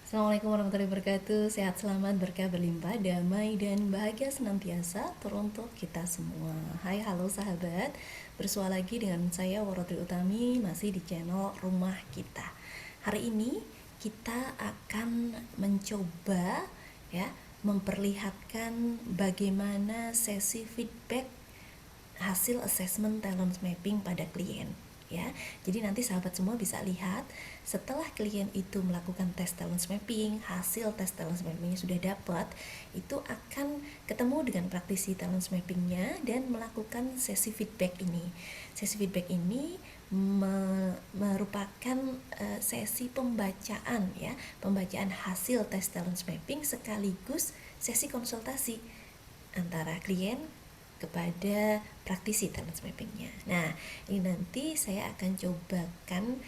Assalamualaikum warahmatullahi wabarakatuh. Sehat, selamat, berkah, berlimpah, damai, dan bahagia senantiasa teruntuk kita semua. Hai, halo sahabat. Bersua lagi dengan saya Warotri Utami, masih di channel Rumah Kita. Hari ini kita akan mencoba ya memperlihatkan bagaimana sesi feedback hasil assessment talent mapping pada klien ya. Jadi nanti sahabat semua bisa lihat setelah klien itu melakukan tes talent mapping, hasil tes talent mappingnya sudah dapat, itu akan ketemu dengan praktisi talent mappingnya dan melakukan sesi feedback ini. Sesi feedback ini merupakan sesi pembacaan ya, pembacaan hasil tes talent mapping sekaligus sesi konsultasi antara klien kepada praktisi talent mappingnya. Nah, ini nanti saya akan cobakan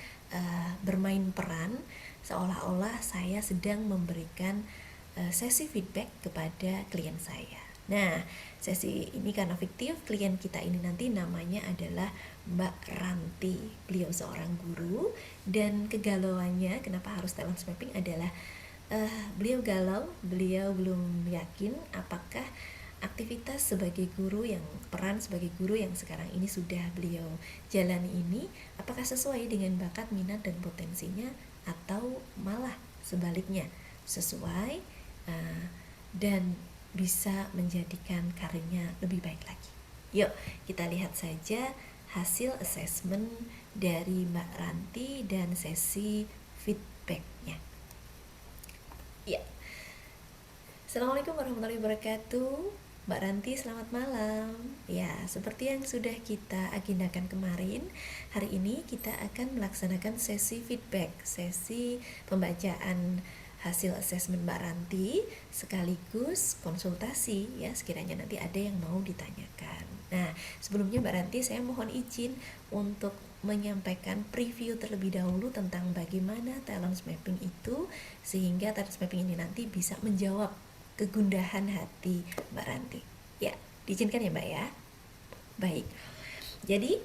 bermain peran seolah-olah saya sedang memberikan sesi feedback kepada klien saya. Nah, sesi ini karena fiktif, klien kita ini nanti namanya adalah Mbak Ranti. Beliau seorang guru dan kegalauannya kenapa harus talent mapping adalah beliau galau, beliau belum yakin apakah aktivitas sebagai guru peran sebagai guru yang sekarang ini sudah beliau jalani ini apakah sesuai dengan bakat, minat, dan potensinya atau malah sebaliknya sesuai dan bisa menjadikan karirnya lebih baik lagi. Yuk kita lihat saja hasil assessment dari Mbak Ranti dan sesi feedbacknya. Ya, Assalamualaikum warahmatullahi wabarakatuh. Mbak Ranti, selamat malam. Ya, seperti yang sudah kita agendakan kemarin, hari ini kita akan melaksanakan sesi feedback, sesi pembacaan hasil asesmen Mbak Ranti sekaligus konsultasi ya, sekiranya nanti ada yang mau ditanyakan. Nah, sebelumnya Mbak Ranti saya mohon izin untuk menyampaikan preview terlebih dahulu tentang bagaimana talent mapping itu, sehingga talent mapping ini nanti bisa menjawab kegundahan hati Mbak Ranti. Ya, diizinkan ya Mbak ya. Baik. Jadi,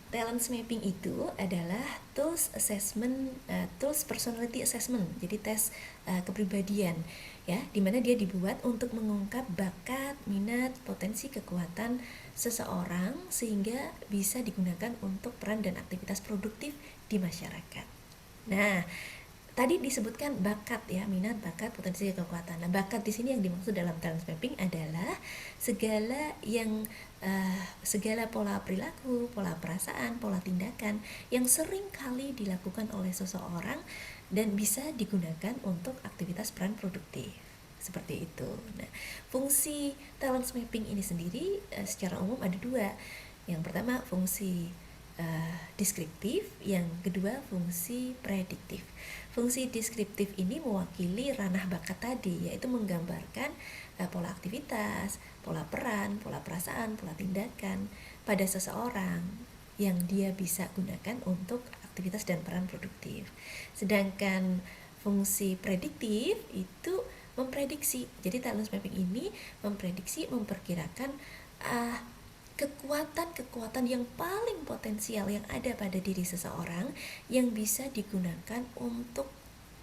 talent mapping itu adalah tools assessment, tools personality assessment. Jadi tes kepribadian ya, dimana dia dibuat untuk mengungkap bakat, minat, potensi, kekuatan seseorang sehingga bisa digunakan untuk peran dan aktivitas produktif di masyarakat. Nah, tadi disebutkan bakat ya, minat, bakat, potensi, kekuatan. Nah, bakat di sini yang dimaksud dalam talent mapping adalah segala pola perilaku, pola perasaan, pola tindakan yang sering kali dilakukan oleh seseorang dan bisa digunakan untuk aktivitas peran produktif. Seperti itu. Nah, fungsi talent mapping ini sendiri secara umum ada dua. Yang pertama fungsi deskriptif, yang kedua fungsi prediktif. Fungsi deskriptif ini mewakili ranah bakat tadi, yaitu menggambarkan pola aktivitas, pola peran, pola perasaan, pola tindakan pada seseorang yang dia bisa gunakan untuk aktivitas dan peran produktif. Sedangkan fungsi prediktif itu memprediksi. Jadi talent mapping ini memprediksi, memperkirakan kekuatan-kekuatan yang paling potensial yang ada pada diri seseorang yang bisa digunakan untuk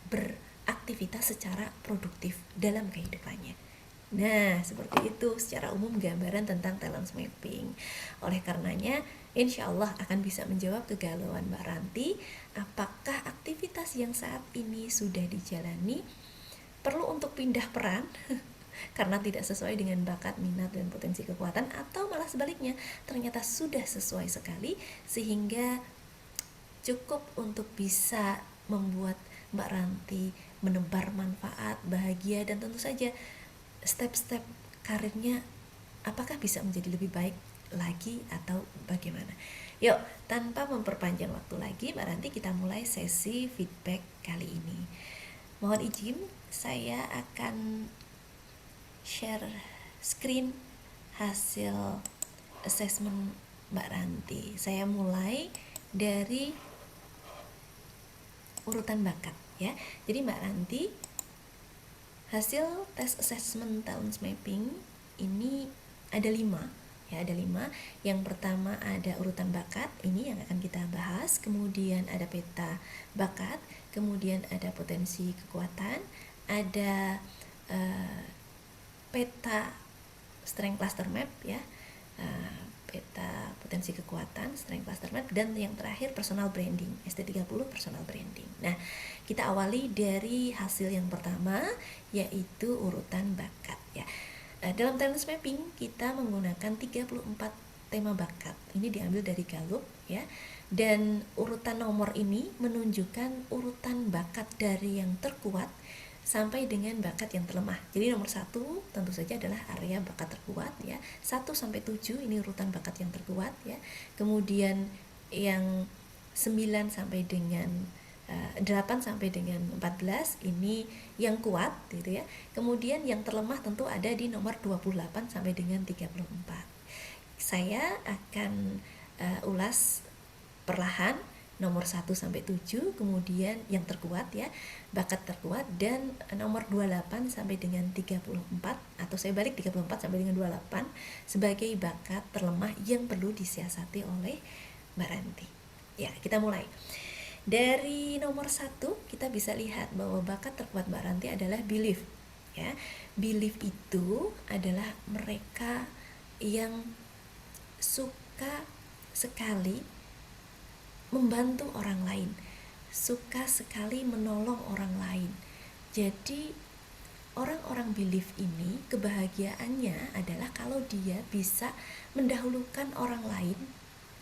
beraktivitas secara produktif dalam kehidupannya. Nah, seperti itu secara umum gambaran tentang talent mapping. Oleh karenanya, insya Allah akan bisa menjawab kegalauan Mbak Ranti, apakah aktivitas yang saat ini sudah dijalani perlu untuk pindah peran karena tidak sesuai dengan bakat, minat, dan potensi kekuatan, atau malah sebaliknya ternyata sudah sesuai sekali sehingga cukup untuk bisa membuat Mbak Ranti menebar manfaat, bahagia, dan tentu saja step-step karirnya apakah bisa menjadi lebih baik lagi atau bagaimana. Yuk, tanpa memperpanjang waktu lagi Mbak Ranti, kita mulai sesi feedback kali ini. Mohon izin, saya akan share screen hasil assessment Mbak Ranti. Saya mulai dari urutan bakat ya. Jadi Mbak Ranti, hasil tes assessment talent mapping ini ada 5 ya, ada 5. Yang pertama ada urutan bakat, ini yang akan kita bahas. Kemudian ada peta bakat, kemudian ada potensi kekuatan, ada peta strength cluster map ya, peta potensi kekuatan, strength cluster map, dan yang terakhir personal branding, ST30 personal branding. Nah, kita awali dari hasil yang pertama, yaitu urutan bakat ya. Dalam talent mapping kita menggunakan 34 tema bakat. Ini diambil dari Gallup ya. Dan urutan nomor ini menunjukkan urutan bakat dari yang terkuat sampai dengan bakat yang terlemah. Jadi nomor 1 tentu saja adalah area bakat terkuat ya. 1 sampai 7 ini urutan bakat yang terkuat ya. Kemudian yang 9 sampai dengan 8 sampai dengan 14 ini yang kuat gitu ya. Kemudian yang terlemah tentu ada di nomor 28 sampai dengan 34. Saya akan ulas perlahan nomor 1 sampai 7, kemudian yang terkuat ya, bakat terkuat, dan nomor 28 sampai dengan 34, atau saya balik 34 sampai dengan 28 sebagai bakat terlemah yang perlu disiasati oleh Mbak Ranti. Ya, kita mulai. Dari nomor 1 kita bisa lihat bahwa bakat terkuat Mbak Ranti adalah belief ya. Belief itu adalah mereka yang suka sekali membantu orang lain, suka sekali menolong orang lain. Jadi orang-orang belief ini kebahagiaannya adalah kalau dia bisa mendahulukan orang lain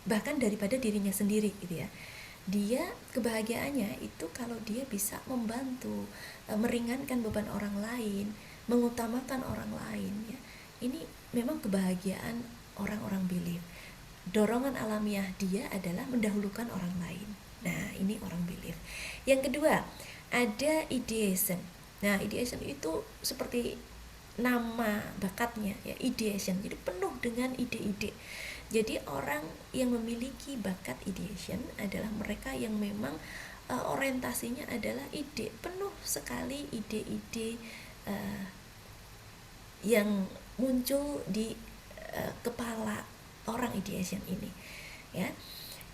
bahkan daripada dirinya sendiri gitu ya. Dia kebahagiaannya itu kalau dia bisa membantu, meringankan beban orang lain, mengutamakan orang lain ya. Ini memang kebahagiaan orang-orang belief. Dorongan alamiah dia adalah mendahulukan orang lain. Nah, ini orang belief. Yang kedua, ada ideation. Nah, ideation itu seperti nama bakatnya ya, ideation. Jadi penuh dengan ide-ide. Jadi orang yang memiliki bakat ideation adalah mereka yang memang orientasinya adalah ide, penuh sekali ide-ide yang muncul di kepala orang ideation ini ya.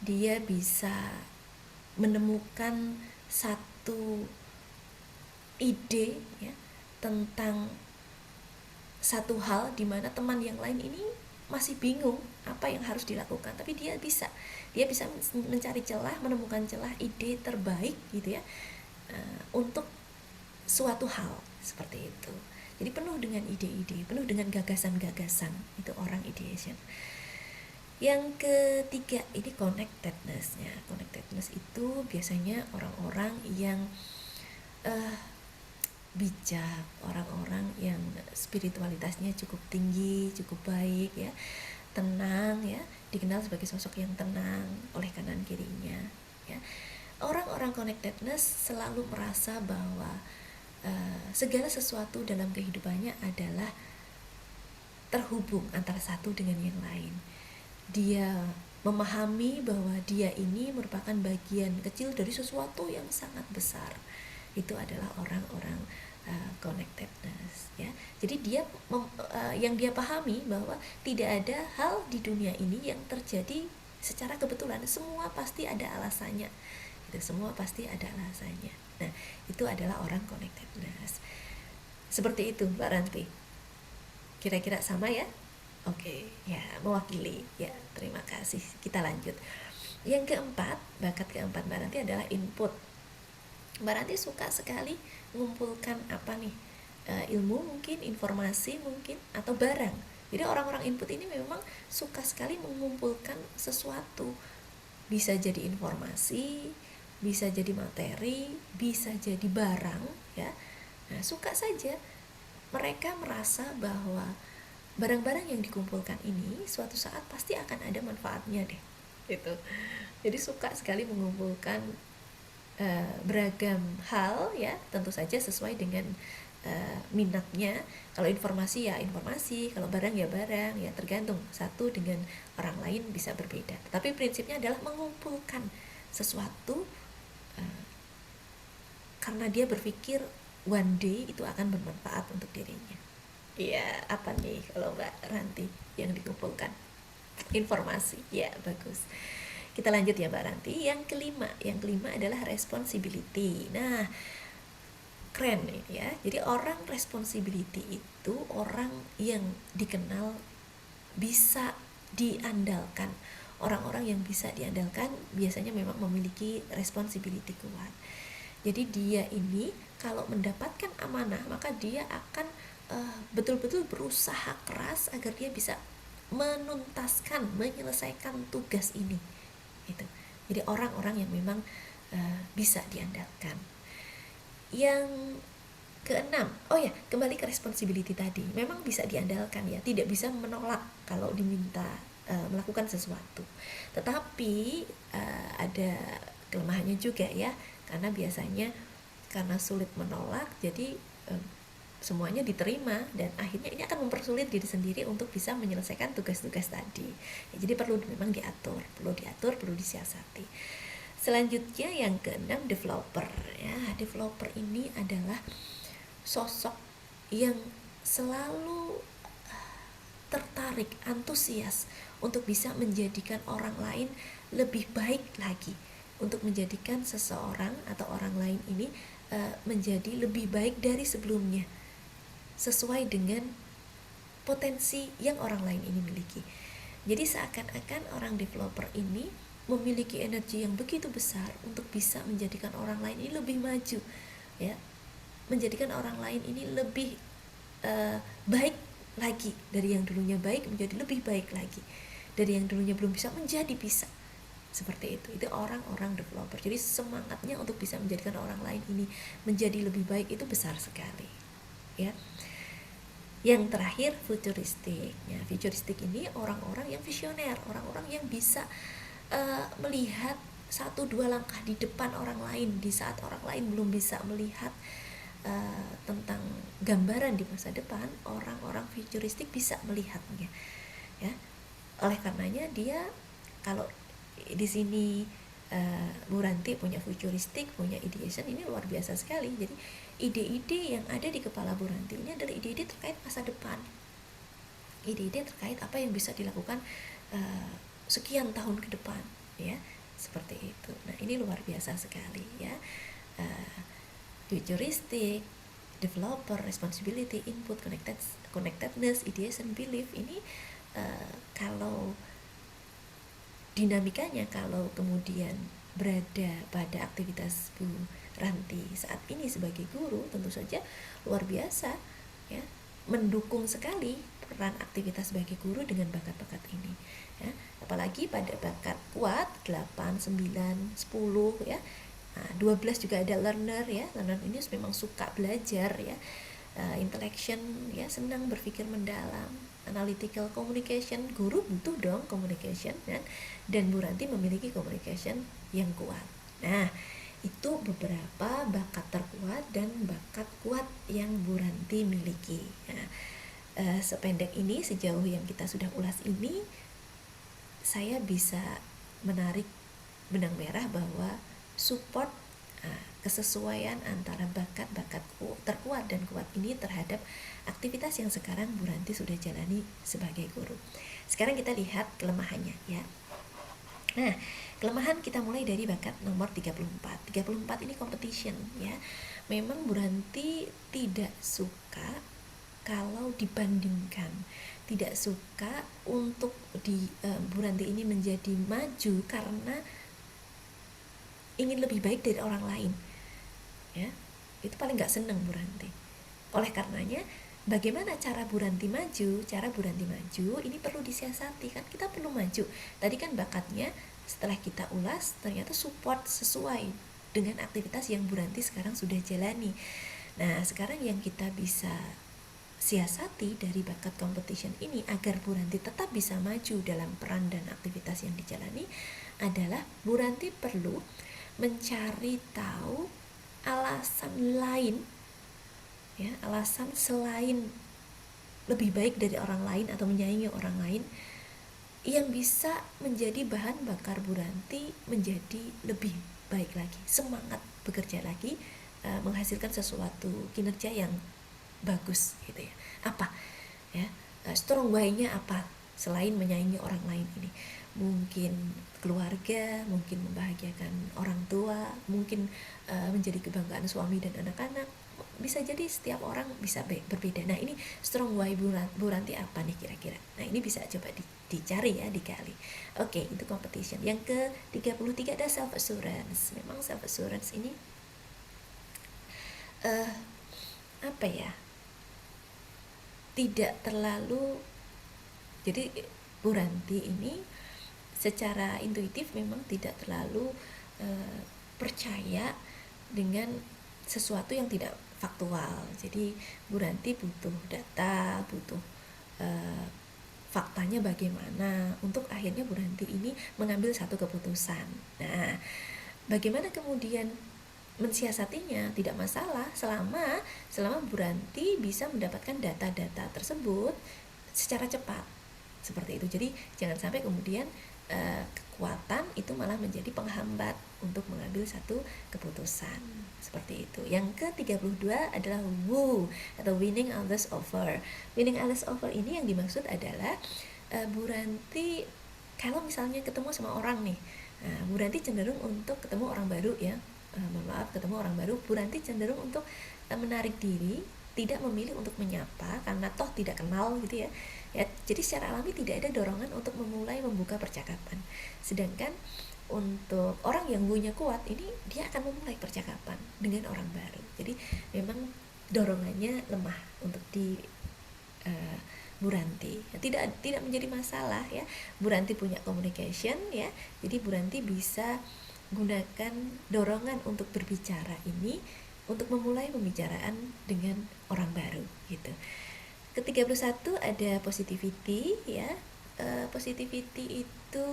Dia bisa menemukan satu ide ya tentang satu hal di mana teman yang lain ini masih bingung apa yang harus dilakukan, tapi dia bisa mencari celah, menemukan celah ide terbaik gitu ya untuk suatu hal seperti itu. Jadi penuh dengan ide-ide, penuh dengan gagasan-gagasan, itu orang ideation. Yang ketiga ini connectedness-nya. Connectedness itu biasanya orang-orang yang bijak, orang-orang yang spiritualitasnya cukup tinggi, cukup baik ya, tenang ya, dikenal sebagai sosok yang tenang oleh kanan kirinya ya. Orang-orang connectedness selalu merasa bahwa segala sesuatu dalam kehidupannya adalah terhubung antara satu dengan yang lain. Dia memahami bahwa dia ini merupakan bagian kecil dari sesuatu yang sangat besar. Itu adalah orang-orang connectedness ya. Jadi dia yang dia pahami bahwa tidak ada hal di dunia ini yang terjadi secara kebetulan, semua pasti ada alasannya. Itu semua pasti ada alasannya. Nah, itu adalah orang connectedness. Seperti itu Mbak Ranti. Kira-kira sama ya? Oke, ya mewakili. Ya, terima kasih. Kita lanjut. Yang keempat, bakat keempat Mbak Ranti adalah input. Mbak Ranti suka sekali mengumpulkan apa nih? Ilmu mungkin, informasi mungkin, atau barang. Jadi orang-orang input ini memang suka sekali mengumpulkan sesuatu. Bisa jadi informasi, bisa jadi materi, bisa jadi barang ya. Nah, suka saja. Mereka merasa bahwa barang-barang yang dikumpulkan ini suatu saat pasti akan ada manfaatnya deh gitu. Jadi suka sekali mengumpulkan beragam hal ya, tentu saja sesuai dengan minatnya. Kalau informasi ya informasi, kalau barang ya barang ya, tergantung, satu dengan orang lain bisa berbeda, tapi prinsipnya adalah mengumpulkan sesuatu karena dia berpikir one day itu akan bermanfaat untuk dirinya. Iya, apa nih kalau Mbak Ranti yang dikumpulkan? Informasi, ya bagus. Kita lanjut ya Mbak Ranti. Yang kelima adalah responsibility. Nah, keren nih ya. Jadi orang responsibility itu orang yang dikenal bisa diandalkan. Orang-orang yang bisa diandalkan biasanya memang memiliki responsibility kuat. Jadi dia ini kalau mendapatkan amanah maka dia akan betul-betul berusaha keras agar dia bisa menuntaskan, menyelesaikan tugas ini. Itu. Jadi orang-orang yang memang bisa diandalkan. Yang keenam, oh ya, kembali ke responsibility tadi. Memang bisa diandalkan ya, tidak bisa menolak kalau diminta melakukan sesuatu. Tetapi ada kelemahannya juga ya, karena biasanya karena sulit menolak, jadi semuanya diterima dan akhirnya ini akan mempersulit diri sendiri untuk bisa menyelesaikan tugas-tugas tadi. Ya, jadi perlu memang diatur, perlu disiasati. Selanjutnya yang keenam, developer ya. Developer ini adalah sosok yang selalu tertarik, antusias untuk bisa menjadikan orang lain lebih baik lagi, untuk menjadikan seseorang atau orang lain ini menjadi lebih baik dari sebelumnya, sesuai dengan potensi yang orang lain ini miliki. Jadi seakan-akan orang developer ini memiliki energi yang begitu besar untuk bisa menjadikan orang lain ini lebih maju, ya, menjadikan orang lain ini lebih baik lagi, dari yang dulunya baik menjadi lebih baik lagi, dari yang dulunya belum bisa menjadi bisa. Seperti itu orang-orang developer. Jadi semangatnya untuk bisa menjadikan orang lain ini menjadi lebih baik itu besar sekali, ya. Yang terakhir, futuristik. Ya, futuristik ini orang-orang yang visioner, orang-orang yang bisa melihat 1-2 langkah di depan orang lain di saat orang lain belum bisa melihat tentang gambaran di masa depan. Orang-orang futuristik bisa melihatnya, ya. Oleh karenanya dia, kalau di sini Bu Ranti punya futuristik, punya ideation, ini luar biasa sekali. Jadi ide-ide yang ada di kepala Bu Ranti ini adalah ide-ide terkait masa depan, ide-ide terkait apa yang bisa dilakukan sekian tahun ke depan, ya, seperti itu. Nah, ini luar biasa sekali, ya. Futuristic, developer, responsibility, input, connectedness, ideation, belief, ini kalau dinamikanya, kalau kemudian berada pada aktivitas Bu Ranti saat ini sebagai guru, tentu saja luar biasa, ya, mendukung sekali peran aktivitas sebagai guru dengan bakat-bakat ini, ya. Apalagi pada bakat kuat 8, 9, 10, ya. Nah, 12 juga ada learner, ya. Learner ini memang suka belajar, ya. Intellection, ya, senang berpikir mendalam. Analytical communication, guru butuh dong communication, kan? Dan Bu Ranti memiliki communication yang kuat. Nah, itu beberapa bakat terkuat dan bakat kuat yang Bu Ranti miliki. Nah, sependek ini, sejauh yang kita sudah ulas ini, saya bisa menarik benang merah bahwa support kesesuaian antara bakat-bakat terkuat dan kuat ini terhadap aktivitas yang sekarang Bu Ranti sudah jalani sebagai guru. Sekarang kita lihat kelemahannya, ya. Nah, kelemahan kita mulai dari bakat nomor 34. 34 ini competition, ya. Memang Bu Ranti tidak suka kalau dibandingkan, tidak suka untuk Bu Ranti ini menjadi maju karena ingin lebih baik dari orang lain, ya. Itu paling gak seneng Bu Ranti. Oleh karenanya, bagaimana cara Bu Ranti maju? Cara Bu Ranti maju ini perlu disiasati, kan kita perlu maju. Tadi kan bakatnya setelah kita ulas ternyata support sesuai dengan aktivitas yang Bu Ranti sekarang sudah jalani. Nah, sekarang yang kita bisa siasati dari bakat competition ini agar Bu Ranti tetap bisa maju dalam peran dan aktivitas yang dijalani adalah Bu Ranti perlu mencari tahu alasan lain, ya, alasan selain lebih baik dari orang lain atau menyaingi orang lain yang bisa menjadi bahan bakar Bu Ranti menjadi lebih baik lagi, semangat bekerja lagi, menghasilkan sesuatu kinerja yang bagus, gitu ya. Apa, ya, strong why-nya apa selain menyaingi orang lain ini? mungkin keluarga, mungkin membahagiakan orang tua, mungkin menjadi kebanggaan suami dan anak-anak. Bisa jadi setiap orang bisa berbeda. Nah, ini strong why Bu Ranti apa nih kira-kira? Nah, ini bisa coba dicari ya, digali. Oke, itu competition. Yang ke-33 ada self assurance. Memang self assurance ini apa ya? Tidak terlalu, jadi Bu Ranti ini secara intuitif memang tidak terlalu percaya dengan sesuatu yang tidak faktual. Jadi Bu Ranti butuh data, butuh faktanya bagaimana untuk akhirnya Bu Ranti ini mengambil satu keputusan. Nah, bagaimana kemudian mensiasatinya? Tidak masalah selama Bu Ranti bisa mendapatkan data-data tersebut secara cepat, seperti itu. Jadi jangan sampai kemudian kekuatan itu malah menjadi penghambat untuk mengambil satu keputusan, seperti itu. Yang ke-32 adalah woo atau winning others over. Winning others over ini yang dimaksud adalah Bu Ranti kalau misalnya ketemu sama orang nih, Bu Ranti cenderung untuk ketemu orang baru ya, ketemu orang baru, Bu Ranti cenderung untuk menarik diri, tidak memilih untuk menyapa karena toh tidak kenal gitu ya. Jadi secara alami tidak ada dorongan untuk memulai membuka percakapan. Sedangkan untuk orang yang woo-nya kuat ini dia akan memulai percakapan dengan orang baru. Jadi memang dorongannya lemah untuk di Bu Ranti. Tidak menjadi masalah ya. Bu Ranti punya communication ya. Jadi Bu Ranti bisa gunakan dorongan untuk berbicara ini untuk memulai pembicaraan dengan orang baru gitu. Ke-31 ada positivity ya. Positivity itu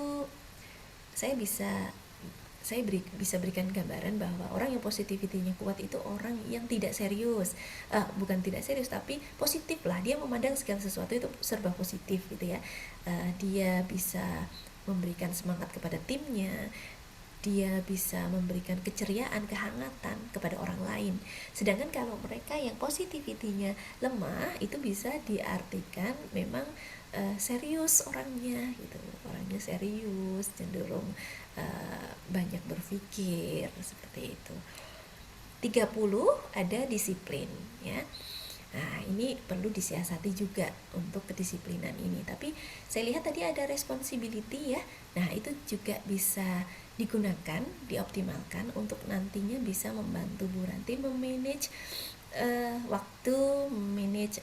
saya bisa berikan gambaran bahwa orang yang positivity-nya kuat itu orang yang tidak serius, bukan tidak serius tapi positif lah, dia memandang segala sesuatu itu serba positif gitu ya. Dia bisa memberikan semangat kepada timnya, dia bisa memberikan keceriaan, kehangatan kepada orang lain. Sedangkan kalau mereka yang positivity-nya lemah, itu bisa diartikan memang serius orangnya gitu. Orangnya serius, cenderung banyak berpikir, seperti itu. 30 ada disiplin ya. Nah, ini perlu disiasati juga untuk kedisiplinan ini. Tapi saya lihat tadi ada responsibility ya. Nah, itu juga bisa digunakan, dioptimalkan untuk nantinya bisa membantu Bu Ranti memanage waktu, memanage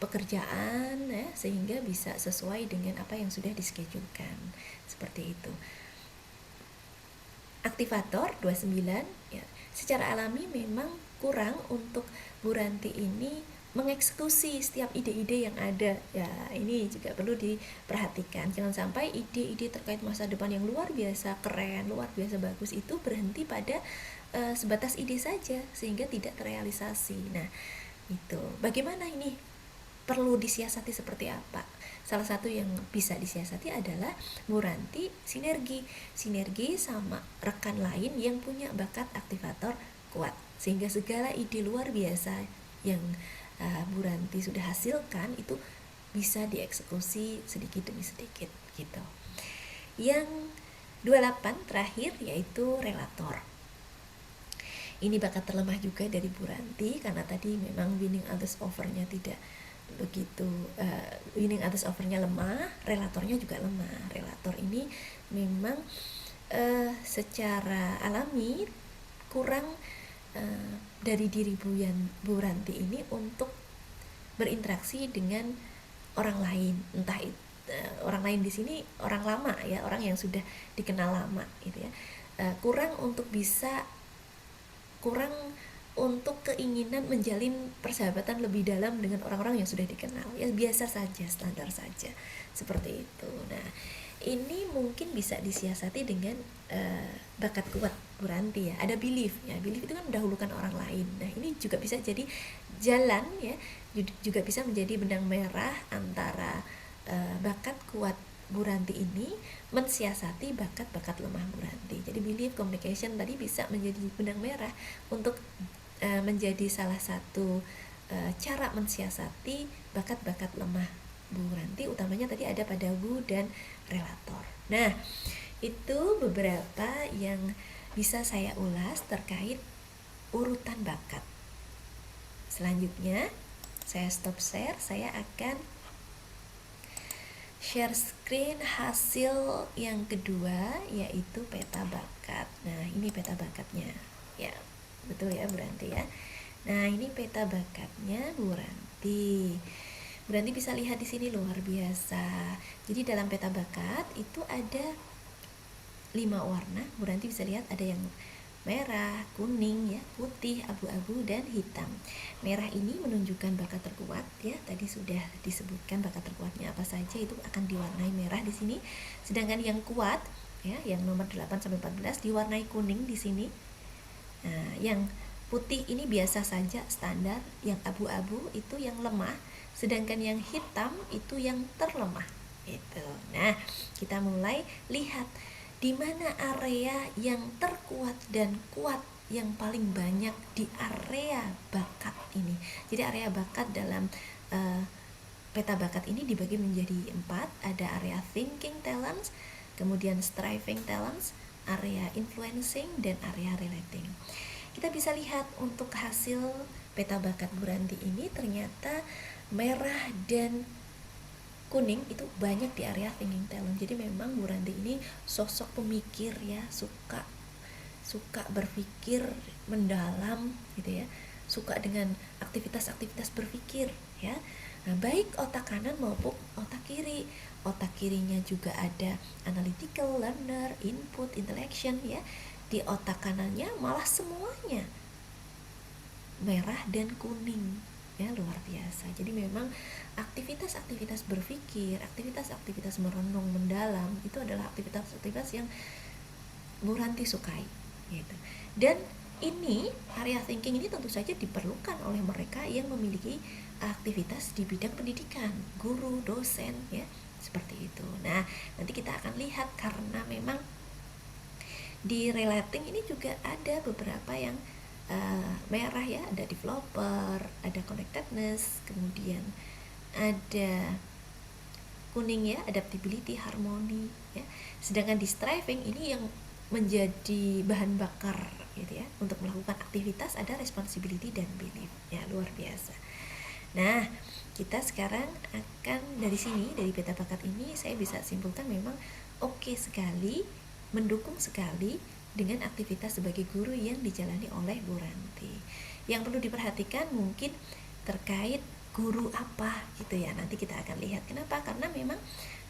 pekerjaan ya, sehingga bisa sesuai dengan apa yang sudah dischedule-kan. Seperti itu. Aktivator 29 ya. Secara alami memang kurang untuk Bu Ranti ini mengeksekusi setiap ide-ide yang ada ya. Ini juga perlu diperhatikan, jangan sampai ide-ide terkait masa depan yang luar biasa keren, luar biasa bagus itu berhenti pada sebatas ide saja sehingga tidak terrealisasi. Nah, itu bagaimana ini perlu disiasati seperti apa? Salah satu yang bisa disiasati adalah Bu Ranti sinergi sama rekan lain yang punya bakat aktivator kuat, sehingga segala ide luar biasa yang Bu Ranti sudah hasilkan itu bisa dieksekusi sedikit demi sedikit gitu. Yang 28 terakhir yaitu relator. Ini bakat terlemah juga dari Bu Ranti karena tadi memang winning others over-nya tidak begitu, winning others over-nya lemah, relatornya juga lemah. Relator ini memang secara alami kurang dari diri Bu Ranti ini untuk berinteraksi dengan orang lain, entah itu orang lain di sini orang lama ya, orang yang sudah dikenal lama gitu ya. Kurang untuk keinginan menjalin persahabatan lebih dalam dengan orang-orang yang sudah dikenal ya, biasa saja, standar saja, seperti itu. Nah, ini mungkin bisa disiasati dengan bakat kuat Bu Ranti ya. Ada belief ya, belief itu kan mendahulukan orang lain. Nah, ini juga bisa jadi jalan ya, juga bisa menjadi benang merah antara bakat kuat Bu Ranti ini mensiasati bakat-bakat lemah Bu Ranti. Jadi belief communication tadi bisa menjadi benang merah untuk menjadi salah satu cara mensiasati bakat-bakat lemah Bu Ranti utamanya tadi ada pada Wu dan relator. Nah, itu beberapa yang bisa saya ulas terkait urutan bakat. Selanjutnya, saya stop share, saya akan share screen hasil yang kedua, yaitu peta bakat. Nah, ini peta bakatnya. Ya, betul ya Bu Ranti ya. Nah, ini peta bakatnya Bu Ranti. Bu Ranti bisa lihat di sini luar biasa. Jadi dalam peta bakat itu ada 5 warna. Bu Ranti bisa lihat ada yang merah, kuning ya, putih, abu-abu dan hitam. Merah ini menunjukkan bakat terkuat ya. Tadi sudah disebutkan bakat terkuatnya apa saja, itu akan diwarnai merah di sini. Sedangkan yang kuat ya, yang nomor 8 sampai 14 diwarnai kuning di sini. Nah, yang putih ini biasa saja standar, yang abu-abu itu yang lemah, sedangkan yang hitam itu yang terlemah. Gitu. Nah, kita mulai lihat di mana area yang terkuat dan kuat yang paling banyak di area bakat ini. Jadi area bakat dalam peta bakat ini dibagi menjadi 4. Ada area thinking talents, kemudian striving talents, area influencing, dan area relating. Kita bisa lihat untuk hasil peta bakat Bu Ranti ini ternyata merah dan kuning itu banyak di area thinking talent. Jadi memang Bu Ranti ini sosok pemikir ya, suka berpikir mendalam gitu ya, suka dengan aktivitas-aktivitas berpikir ya. Nah, baik otak kanan maupun otak kiri. Otak kirinya juga ada analytical, learner, input, intellection ya. Di otak kanannya malah semuanya merah dan kuning ya, luar biasa. Jadi memang aktivitas-aktivitas berpikir, aktivitas-aktivitas merenung mendalam itu adalah aktivitas-aktivitas yang Bu Ranti sukai gitu. Dan ini area thinking ini tentu saja diperlukan oleh mereka yang memiliki aktivitas di bidang pendidikan, guru, dosen ya, seperti itu. Nah, nanti kita akan lihat karena memang di relating ini juga ada beberapa yang merah ya, ada developer, ada connectedness, kemudian ada kuning ya, adaptability, harmoni ya. Sedangkan di striving ini yang menjadi bahan bakar gitu ya untuk melakukan aktivitas ada responsibility dan belief ya, luar biasa. Nah, kita sekarang akan dari sini, dari peta bakat ini saya bisa simpulkan memang oke sekali, mendukung sekali dengan aktivitas sebagai guru yang dijalani oleh Bu Ranti. Yang perlu diperhatikan mungkin terkait guru apa gitu ya, nanti kita akan lihat. Kenapa? Karena memang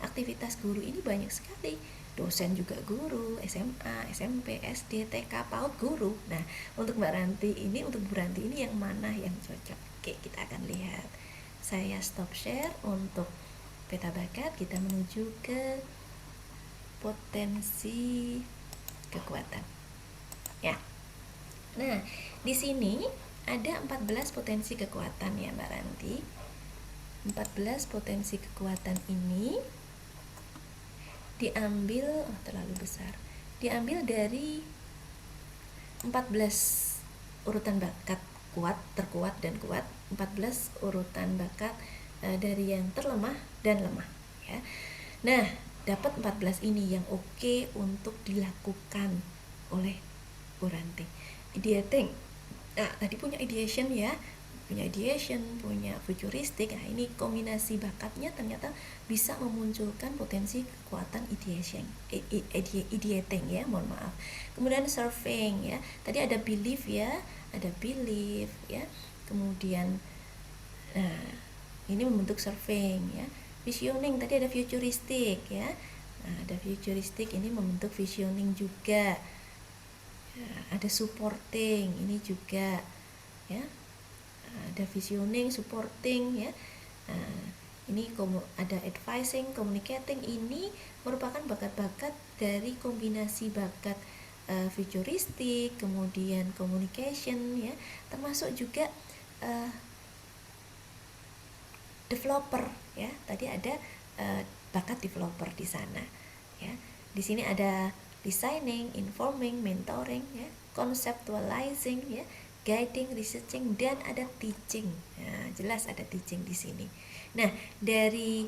aktivitas guru ini banyak sekali. Dosen juga guru, SMA, SMP, SD, TK, PAUD guru. Nah, untuk Mbak Ranti ini, untuk Bu Ranti ini yang mana yang cocok? Oke, kita akan lihat. Saya stop share untuk peta bakat, kita menuju ke potensi kekuatan. Ya. Nah, di sini ada 14 potensi kekuatan ya Mbak Ranti. 14 potensi kekuatan ini diambil terlalu besar. Diambil dari 14 urutan bakat kuat, terkuat dan kuat, 14 urutan bakat dari yang terlemah dan lemah ya. Nah, dapat 14 ini yang oke untuk dilakukan oleh Bu Ranti. Ideating. Nah, tadi punya ideation ya, punya ideation, punya futuristic. Nah, ini kombinasi bakatnya ternyata bisa memunculkan potensi kekuatan ideation, ideating ya, mohon maaf. Kemudian surveying ya. Tadi ada belief ya, ada belief ya. Kemudian nah, ini membentuk surveying ya. Visioning tadi ada futuristic ya. Nah, ada futuristic ini membentuk visioning juga. Ya, ada supporting ini juga ya. Ada visioning, supporting ya. Nah, ini ada advising, communicating, ini merupakan bakat-bakat dari kombinasi bakat futuristic, kemudian communication ya, termasuk juga developer ya. Tadi ada bakat developer di sana ya. Di sini ada designing, informing, mentoring ya, conceptualizing ya, guiding, researching, dan ada teaching. Nah, jelas ada teaching di sini. Nah, dari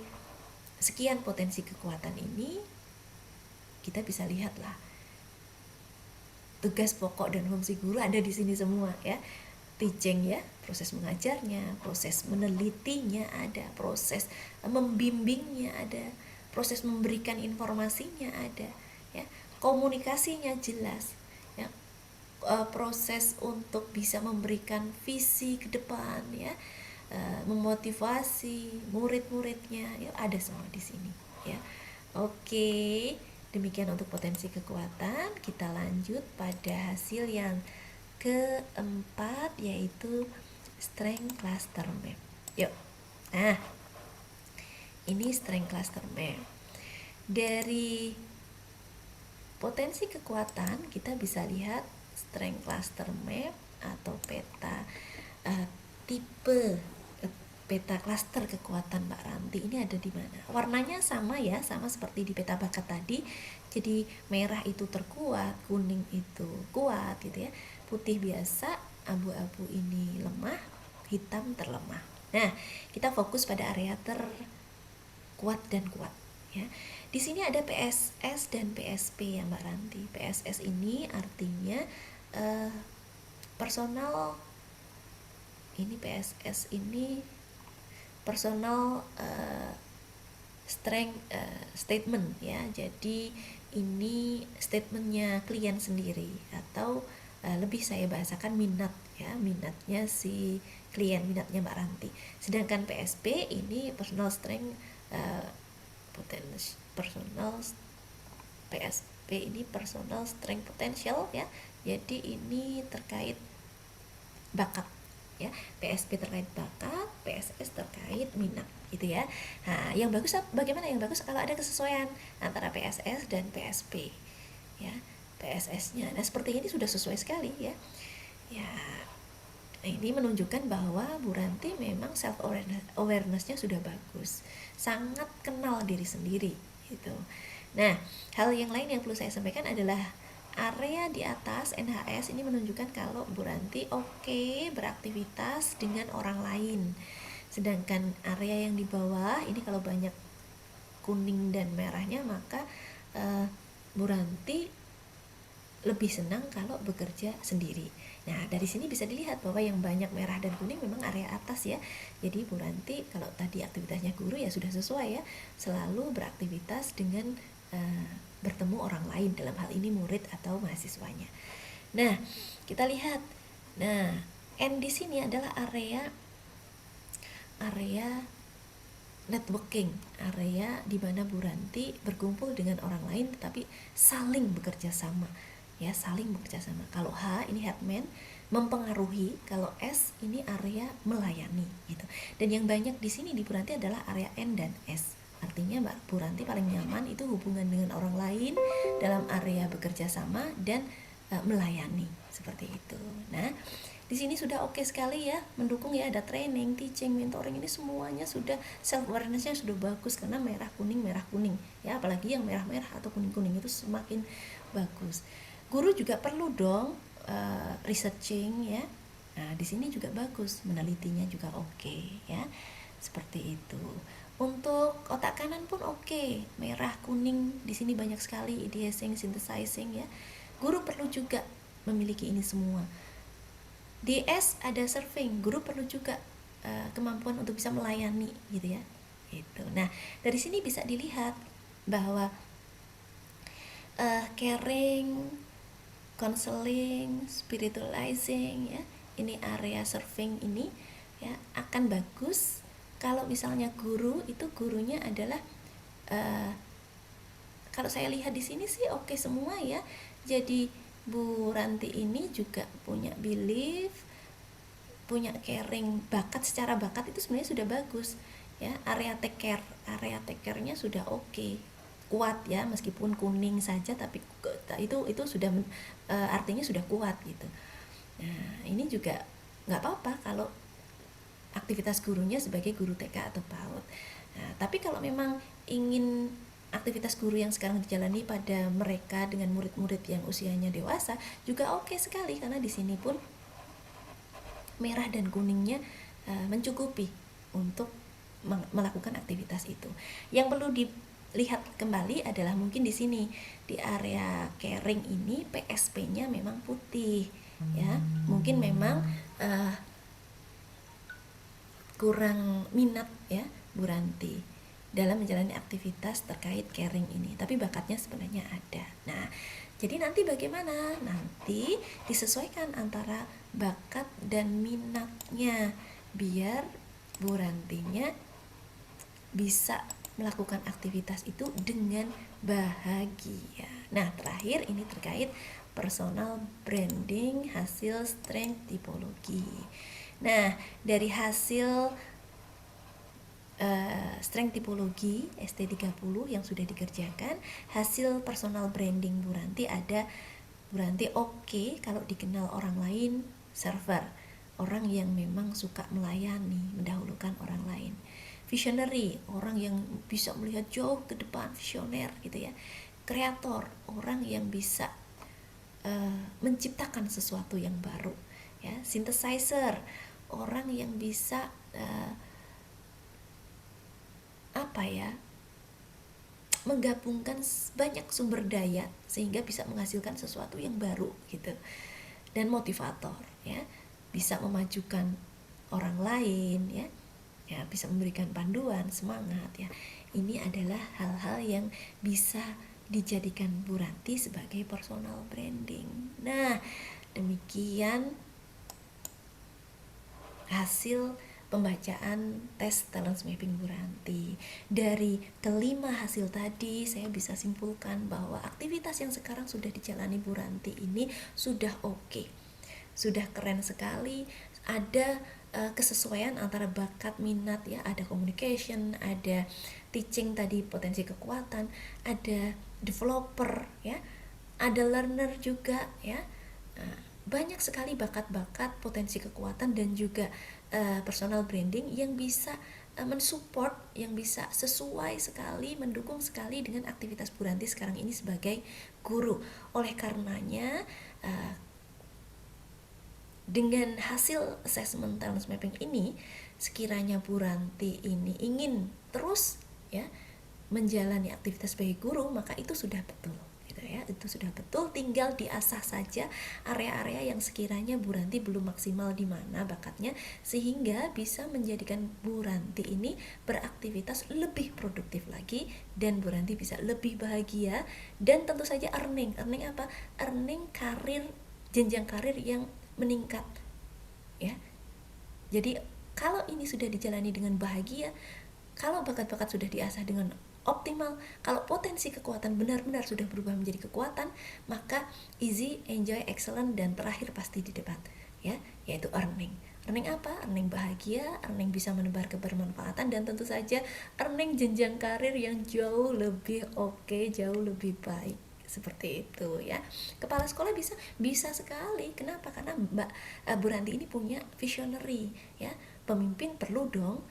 sekian potensi kekuatan ini, kita bisa lihatlah tugas pokok dan fungsi guru ada di sini semua ya. Teaching ya, proses mengajarnya, proses menelitinya ada, proses membimbingnya ada, proses memberikan informasinya ada, ya, komunikasinya jelas, ya, proses untuk bisa memberikan visi ke depan, ya, memotivasi murid-muridnya, ya, ada semua di sini, ya. Oke, demikian untuk potensi kekuatan. Kita lanjut pada hasil yang keempat, yaitu strength cluster map. Yuk. Nah, ini strength cluster map. Dari potensi kekuatan kita bisa lihat strength cluster map atau peta tipe peta cluster kekuatan Mbak Ranti ini ada di mana. Warnanya sama ya, sama seperti di peta bakat tadi. Jadi merah itu terkuat, kuning itu kuat gitu ya. Putih biasa, abu-abu ini lemah, hitam terlemah. Nah, kita fokus pada area terkuat dan kuat ya. Di sini ada PSS dan PSP ya Mbak Ranti. PSS ini artinya personal, ini PSS ini personal strength statement ya. Jadi ini statementnya klien sendiri, atau lebih saya bahasakan minat ya, minatnya si klien, minatnya Mbak Ranti. Sedangkan PSP ini personal strength personal PSP ini personal strength potential ya. Jadi ini terkait bakat ya. PSP terkait bakat, PSS terkait minat gitu ya. Nah, yang bagus bagaimana? Yang bagus kalau ada kesesuaian antara PSS dan PSP ya. PSS-nya. Nah, seperti ini sudah sesuai sekali ya. Ya, ini menunjukkan bahwa Bu Ranti memang self awareness-nya sudah bagus, sangat kenal diri sendiri gitu. Nah, hal yang lain yang perlu saya sampaikan adalah area di atas NHS ini menunjukkan kalau Bu Ranti oke beraktivitas dengan orang lain. Sedangkan area yang di bawah ini kalau banyak kuning dan merahnya, maka Bu Ranti lebih senang kalau bekerja sendiri. Nah, dari sini bisa dilihat bahwa yang banyak merah dan kuning memang area atas ya. Jadi Bu Ranti kalau tadi aktivitasnya guru ya sudah sesuai ya, selalu beraktivitas dengan bertemu orang lain, dalam hal ini murid atau mahasiswanya. Nah, kita lihat. Nah, N di sini adalah area networking, area di mana Bu Ranti berkumpul dengan orang lain tetapi saling bekerja sama. Ya, saling bekerja sama. Kalau H ini Headman mempengaruhi, kalau S ini area melayani gitu. Dan yang banyak di sini di Bu Ranti adalah area N dan S. Artinya Mbak Bu Ranti paling nyaman itu hubungan dengan orang lain dalam area bekerja sama dan melayani seperti itu. Nah, di sini sudah oke sekali ya, mendukung ya, ada training, teaching, mentoring, ini semuanya sudah self awareness-nya sudah bagus karena merah kuning ya, apalagi yang merah-merah atau kuning-kuning itu semakin bagus. Guru juga perlu dong researching ya. Nah, di sini juga bagus, menelitinya juga oke ya. Seperti itu. Untuk otak kanan pun oke, merah kuning di sini banyak sekali, ideasing, synthesizing ya. Guru perlu juga memiliki ini semua. Di S ada serving, guru perlu juga kemampuan untuk bisa melayani gitu ya. Gitu. Nah, dari sini bisa dilihat bahwa caring, counseling, spiritualizing ya, ini area serving ini ya akan bagus kalau misalnya guru itu gurunya adalah kalau saya lihat di sini sih oke semua ya. Jadi Bu Ranti ini juga punya belief, punya caring, bakat, secara bakat itu sebenarnya sudah bagus ya. Area take care-nya sudah oke, kuat ya, meskipun kuning saja tapi itu sudah artinya sudah kuat gitu. Nah, ini juga nggak apa-apa kalau aktivitas gurunya sebagai guru TK atau PAUD. Nah, tapi kalau memang ingin aktivitas guru yang sekarang dijalani pada mereka dengan murid-murid yang usianya dewasa juga oke sekali, karena di sini pun merah dan kuningnya mencukupi untuk melakukan aktivitas itu. Yang perlu dilihat kembali adalah mungkin di sini di area caring ini PSP-nya memang putih ya, mungkin memang kurang minat ya Bu Ranti dalam menjalani aktivitas terkait caring ini, tapi bakatnya sebenarnya ada. Nah, jadi nanti bagaimana? Nanti disesuaikan antara bakat dan minatnya biar Bu Rantinya bisa melakukan aktivitas itu dengan bahagia. Nah, terakhir ini terkait personal branding hasil strength typology. Nah, dari hasil strength typology ST30 yang sudah dikerjakan, hasil personal branding Bu Ranti ada, Bu Ranti oke kalau dikenal orang lain, server, orang yang memang suka melayani, mendahulukan orang lain. Visionary, orang yang bisa melihat jauh ke depan, visioner gitu ya. Kreator, orang yang bisa menciptakan sesuatu yang baru ya. Synthesizer, orang yang bisa menggabungkan banyak sumber daya sehingga bisa menghasilkan sesuatu yang baru gitu. Dan motivator ya, bisa memajukan orang lain ya, bisa memberikan panduan, semangat ya. Ini adalah hal-hal yang bisa dijadikan Bu Ranti sebagai personal branding. Nah, demikian hasil pembacaan tes talent mapping Bu Ranti. Dari kelima hasil tadi saya bisa simpulkan bahwa aktivitas yang sekarang sudah dijalani Bu Ranti ini sudah oke. Sudah keren sekali, ada kesesuaian antara bakat minat ya, ada communication, ada teaching tadi potensi kekuatan, ada developer ya, ada learner juga ya. Banyak sekali bakat-bakat, potensi kekuatan dan juga personal branding yang bisa mensupport, yang bisa sesuai sekali, mendukung sekali dengan aktivitas Bu Ranti sekarang ini sebagai guru. Oleh karenanya dengan hasil assessment talent mapping ini, sekiranya Bu Ranti ini ingin terus ya menjalani aktivitas sebagai guru, maka itu sudah betul gitu ya, itu sudah betul, tinggal diasah saja area-area yang sekiranya Bu Ranti belum maksimal di mana bakatnya, sehingga bisa menjadikan Bu Ranti ini beraktivitas lebih produktif lagi dan Bu Ranti bisa lebih bahagia dan tentu saja earning apa? Earning karir, jenjang karir yang meningkat ya. Jadi kalau ini sudah dijalani dengan bahagia, kalau bakat-bakat sudah diasah dengan optimal, kalau potensi kekuatan benar-benar sudah berubah menjadi kekuatan, maka easy, enjoy, excellent, dan terakhir pasti di depan ya, yaitu earning. Earning apa? Earning bahagia, earning bisa menebar kebermanfaatan, dan tentu saja earning jenjang karir yang jauh lebih oke, jauh lebih baik. Seperti itu ya. Kepala sekolah bisa sekali. Kenapa? Karena Mbak Bu Ranti ini punya visionary ya. Pemimpin perlu dong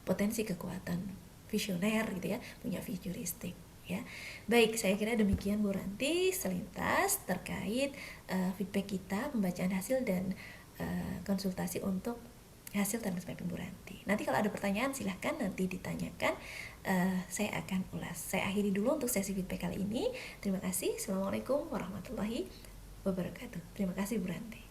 potensi kekuatan visioner gitu ya, punya futuristik ya. Baik, saya kira demikian Bu Ranti selintas terkait feedback kita, pembacaan hasil dan konsultasi untuk hasil talent mapping Bu Ranti. Nanti kalau ada pertanyaan silahkan nanti ditanyakan, saya akan ulas. Saya akhiri dulu untuk sesi feedback kali ini. Terima kasih. Assalamualaikum warahmatullahi wabarakatuh. Terima kasih Bu Ranti.